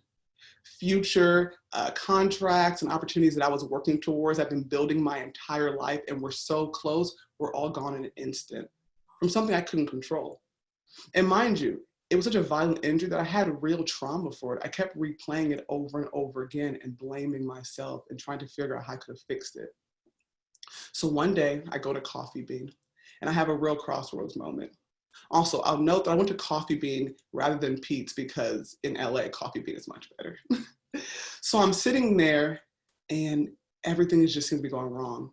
Future contracts and opportunities that I was working towards, I've been building my entire life and were so close, were all gone in an instant from something I couldn't control. And mind you, it was such a violent injury that I had real trauma for it. I kept replaying it over and over again and blaming myself and trying to figure out how I could have fixed it. So one day I go to Coffee Bean and I have a real crossroads moment. Also, I'll note that I went to Coffee Bean rather than Pete's because in LA, Coffee Bean is much better. So I'm sitting there and everything just seems to be going wrong.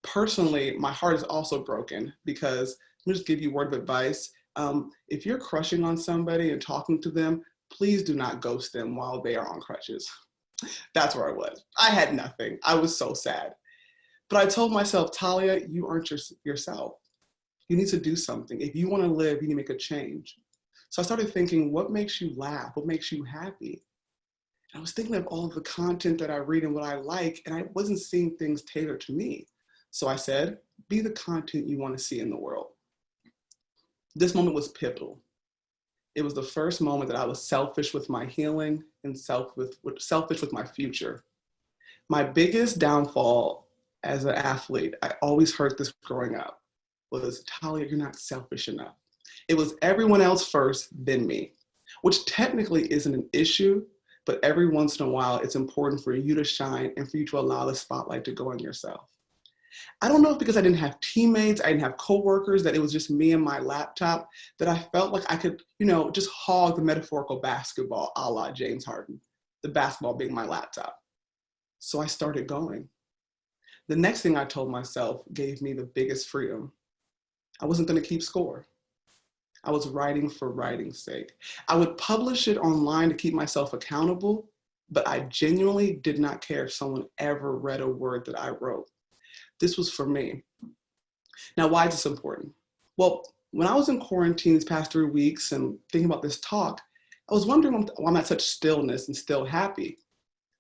Personally, my heart is also broken because, let me just give you a word of advice. If you're crushing on somebody and talking to them, please do not ghost them while they are on crutches. That's where I was. I had nothing. I was so sad. But I told myself, Talia, you aren't yourself. You need to do something. If you want to live, you need to make a change. So I started thinking, what makes you laugh? What makes you happy? And I was thinking of all of the content that I read and what I like, and I wasn't seeing things tailored to me. So I said, be the content you want to see in the world. This moment was pivotal. It was the first moment that I was selfish with my healing and selfish with my future. My biggest downfall as an athlete, I always heard this growing up, was, Talia, you're not selfish enough. It was everyone else first, then me, which technically isn't an issue, but every once in a while, it's important for you to shine and for you to allow the spotlight to go on yourself. I don't know if because I didn't have teammates, I didn't have coworkers, that it was just me and my laptop, that I felt like I could, just hog the metaphorical basketball a la James Harden, the basketball being my laptop. So I started going. The next thing I told myself gave me the biggest freedom. I wasn't going to keep score. I was writing for writing's sake. I would publish it online to keep myself accountable, but I genuinely did not care if someone ever read a word that I wrote. This was for me. Now, why is this important? Well, when I was in quarantine these past 3 weeks and thinking about this talk, I was wondering why I'm at such stillness and still happy.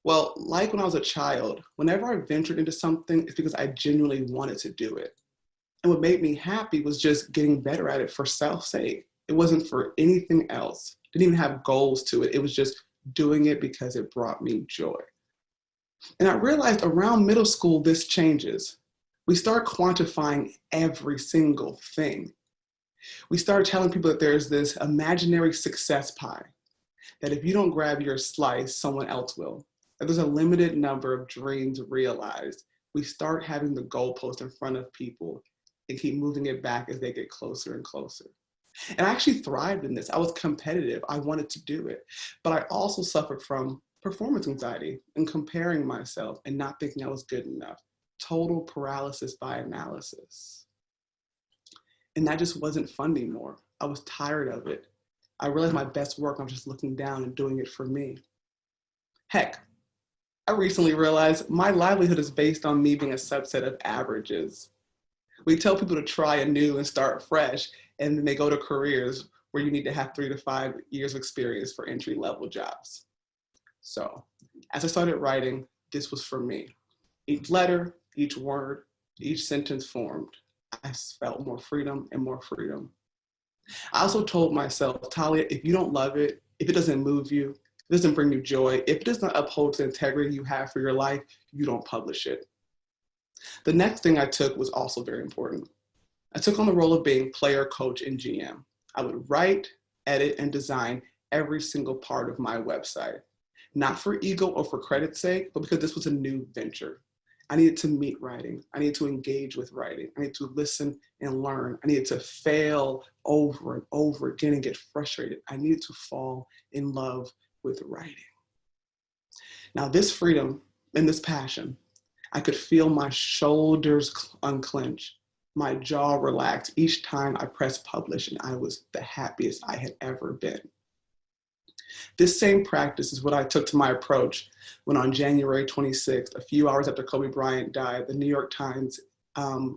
Well, like when I was a child, whenever I ventured into something, it's because I genuinely wanted to do it. And what made me happy was just getting better at it for self's sake. It wasn't for anything else. Didn't even have goals to it. It was just doing it because it brought me joy. And I realized around middle school, this changes. We start quantifying every single thing. We start telling people that there's this imaginary success pie. that if you don't grab your slice, someone else will. That there's a limited number of dreams realized. We start having the goalpost in front of people and keep moving it back as they get closer and closer. And I actually thrived in this. I was competitive. I wanted to do it. But I also suffered from performance anxiety and comparing myself and not thinking I was good enough. Total paralysis by analysis. And that just wasn't fun anymore. I was tired of it. I realized my best work, I'm just looking down and doing it for me. Heck, I recently realized my livelihood is based on me being a subset of averages. We tell people to try anew and start fresh, and then they go to careers where you need to have 3 to 5 years of experience for entry-level jobs. So, as I started writing, this was for me. Each letter, each word, each sentence formed. I felt more freedom and more freedom. I also told myself, Talia, if you don't love it, if it doesn't move you, if it doesn't bring you joy, if it does not uphold the integrity you have for your life, you don't publish it. The next thing I took was also very important. I took on the role of being player, coach, and GM. I would write, edit, and design every single part of my website. Not for ego or for credit's sake, but because this was a new venture. I needed to meet writing. I needed to engage with writing. I needed to listen and learn. I needed to fail over and over again and get frustrated. I needed to fall in love with writing. Now, this freedom and this passion, I could feel my shoulders unclench, my jaw relax each time I pressed publish, and I was the happiest I had ever been. This same practice is what I took to my approach when on January 26th, a few hours after Kobe Bryant died, the New York Times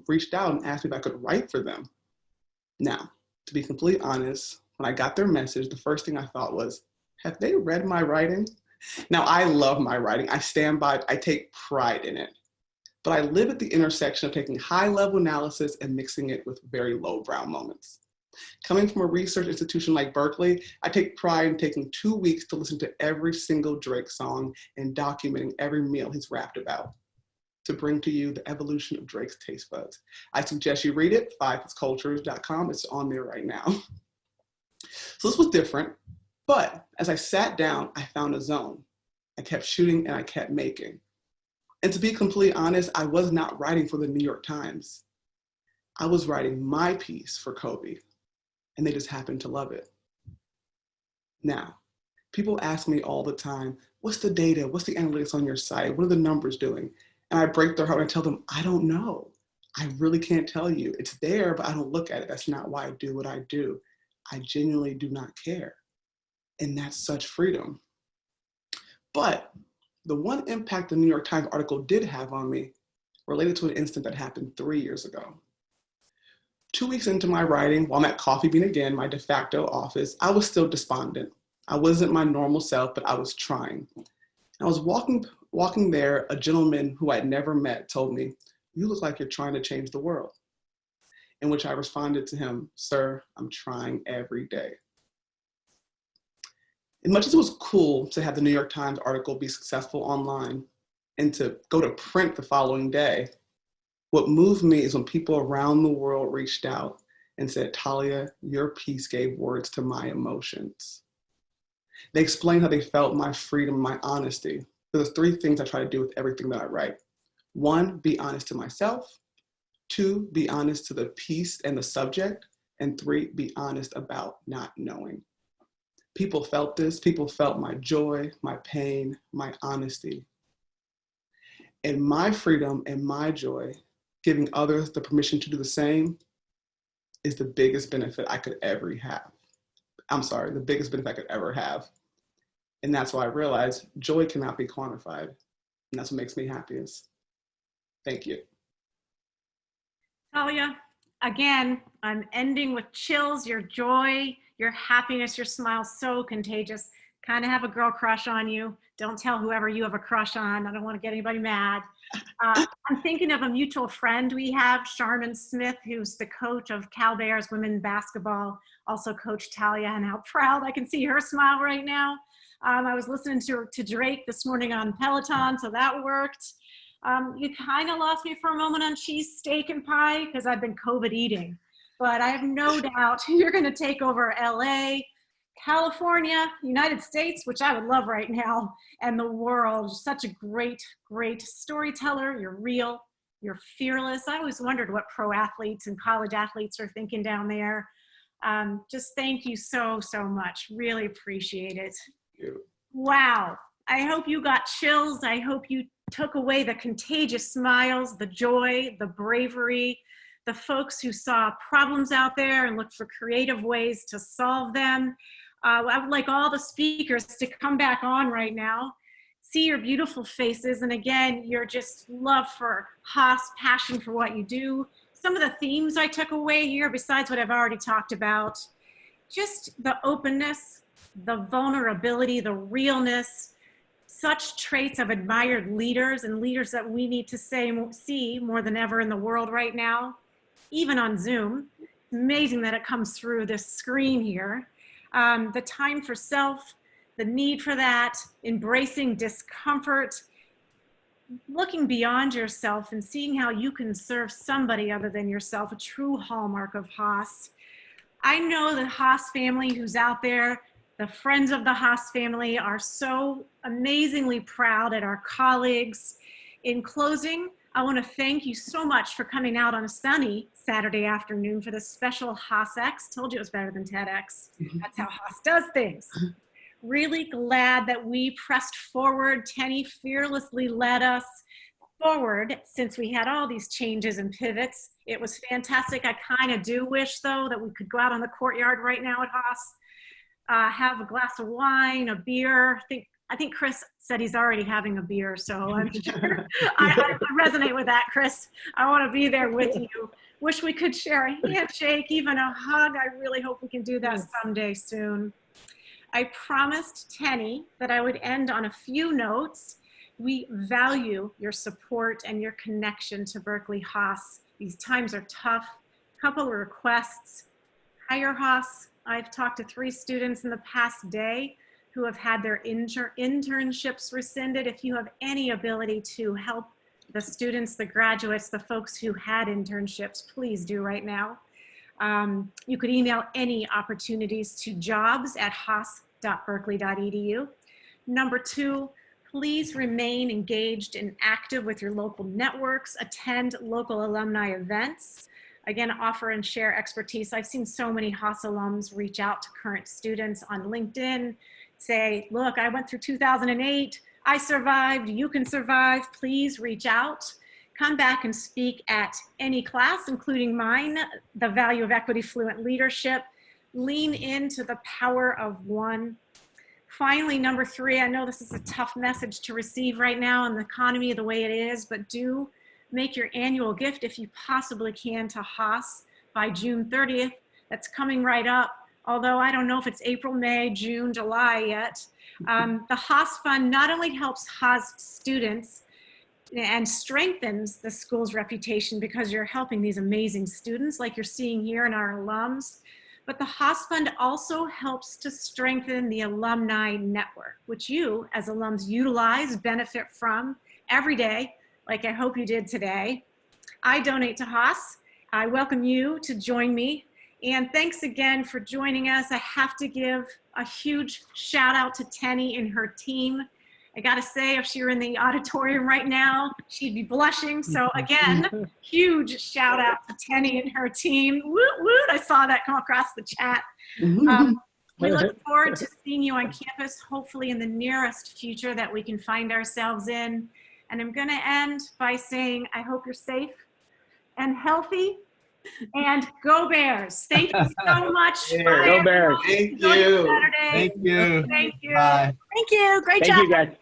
reached out and asked me if I could write for them. Now, to be completely honest, when I got their message, the first thing I thought was, have they read my writing? Now, I love my writing. I stand by it. I take pride in it. But I live at the intersection of taking high-level analysis and mixing it with very low-brow moments. Coming from a research institution like Berkeley, I take pride in taking 2 weeks to listen to every single Drake song and documenting every meal he's rapped about to bring to you the evolution of Drake's taste buds. I suggest you read it, 5itscultures.com. It's on there right now. So this was different, but as I sat down, I found a zone. I kept shooting and I kept making. And to be completely honest, I was not writing for the New York Times. I was writing my piece for Kobe, and they just happened to love it. Now, people ask me all the time, what's the data? What's the analytics on your site? What are the numbers doing? And I break their heart and I tell them, I don't know. I really can't tell you. It's there, but I don't look at it. That's not why I do what I do. I genuinely do not care. And that's such freedom. But the one impact the New York Times article did have on me related to an incident that happened 3 years ago. 2 weeks into my writing, while I'm at Coffee Bean again, my de facto office, I was still despondent. I wasn't my normal self, but I was trying. I was walking there, a gentleman who I'd never met told me, "You look like you're trying to change the world." In which I responded to him, "Sir, I'm trying every day." As much as it was cool to have the New York Times article be successful online and to go to print the following day, what moved me is when people around the world reached out and said, "Talia, your piece gave words to my emotions." They explained how they felt my freedom, my honesty. There's 3 things I try to do with everything that I write. 1, be honest to myself. 2, be honest to the piece and the subject. And 3, be honest about not knowing. People felt this. People felt my joy, my pain, my honesty. And my freedom and my joy, giving others the permission to do the same, is the biggest benefit I could ever have. The biggest benefit I could ever have. And that's why I realized joy cannot be quantified. And that's what makes me happiest. Thank you.
Talia, again, I'm ending with chills. Your joy, your happiness, your smile, so contagious. Kind of have a girl crush on you. Don't tell whoever you have a crush on. I don't want to get anybody mad. I'm thinking of a mutual friend we have, Sharman Smith, who's the coach of Cal Bears women basketball, also coached Talia, and how proud I can see her smile right now. I was listening to Drake this morning on Peloton, so that worked. You kind of lost me for a moment on cheese, steak, and pie because I've been COVID eating. But I have no doubt you're going to take over LA, California, United States, which I would love right now, and the world. Such a great, great storyteller. You're real, you're fearless. I always wondered what pro athletes and college athletes are thinking down there. Just thank you so, so much. Really appreciate it. Wow. I hope you got chills. I hope you took away the contagious smiles, the joy, the bravery, the folks who saw problems out there and looked for creative ways to solve them. I would like all the speakers to come back on right now, see your beautiful faces, and again, your just love for Haas, passion for what you do. Some of the themes I took away here, besides what I've already talked about, just the openness, the vulnerability, the realness, such traits of admired leaders and leaders that we need to see more than ever in the world right now, even on Zoom. It's amazing that it comes through this screen here. The time for self, the need for that, embracing discomfort, looking beyond yourself and seeing how you can serve somebody other than yourself, a true hallmark of Haas. I know the Haas family who's out there, the friends of the Haas family are so amazingly proud at our colleagues. In closing, I want to thank you so much for coming out on a sunny Saturday afternoon for this special HaasX. Told you it was better than TEDx. That's how Haas does things. Really glad that we pressed forward. Tenny fearlessly led us forward since we had all these changes and pivots. It was fantastic. I kind of do wish, though, that we could go out on the courtyard right now at Haas, have a glass of wine, a beer. I think Chris said he's already having a beer, so I'm sure I resonate with that, Chris. I want to be there with you. Wish we could share a handshake, even a hug. I really hope we can do that someday soon. I promised Tenny that I would end on a few notes. We value your support and your connection to Berkeley Haas. These times are tough. Couple of requests. Hire Haas. I've talked to 3 students in the past day who have had their internships rescinded. If you have any ability to help the students, the graduates, the folks who had internships, please do right now. You could email any opportunities to jobs@haas.berkeley.edu. Number 2, please remain engaged and active with your local networks, attend local alumni events. Again, offer and share expertise. I've seen so many Haas alums reach out to current students on LinkedIn, say, look, I went through 2008, I survived, you can survive, please reach out. Come back and speak at any class, including mine, The Value of Equity Fluent Leadership. Lean into the power of one. Finally, number 3, I know this is a tough message to receive right now in the economy the way it is, but do make your annual gift if you possibly can to Haas by June 30th. That's coming right up. Although I don't know if it's April, May, June, July yet. The Haas Fund not only helps Haas students and strengthens the school's reputation because you're helping these amazing students like you're seeing here in our alums, but the Haas Fund also helps to strengthen the alumni network, which you as alums utilize, benefit from every day, like I hope you did today. I donate to Haas. I welcome you to join me. And thanks again for joining us. I have to give a huge shout out to Tenny and her team. I gotta say, if she were in the auditorium right now, she'd be blushing. So again, huge shout out to Tenny and her team. Woot woot, I saw that come across the chat. We look forward to seeing you on campus, hopefully in the nearest future that we can find ourselves in. And I'm gonna end by saying, I hope you're safe and healthy. And go Bears. Thank you so much.
Yeah.
Bye,
Go Bears.
everyone.
Thank
Enjoy your
you.
Saturday.
Thank you.
Thank you.
Bye.
Thank you. Great job.
Thank you, guys.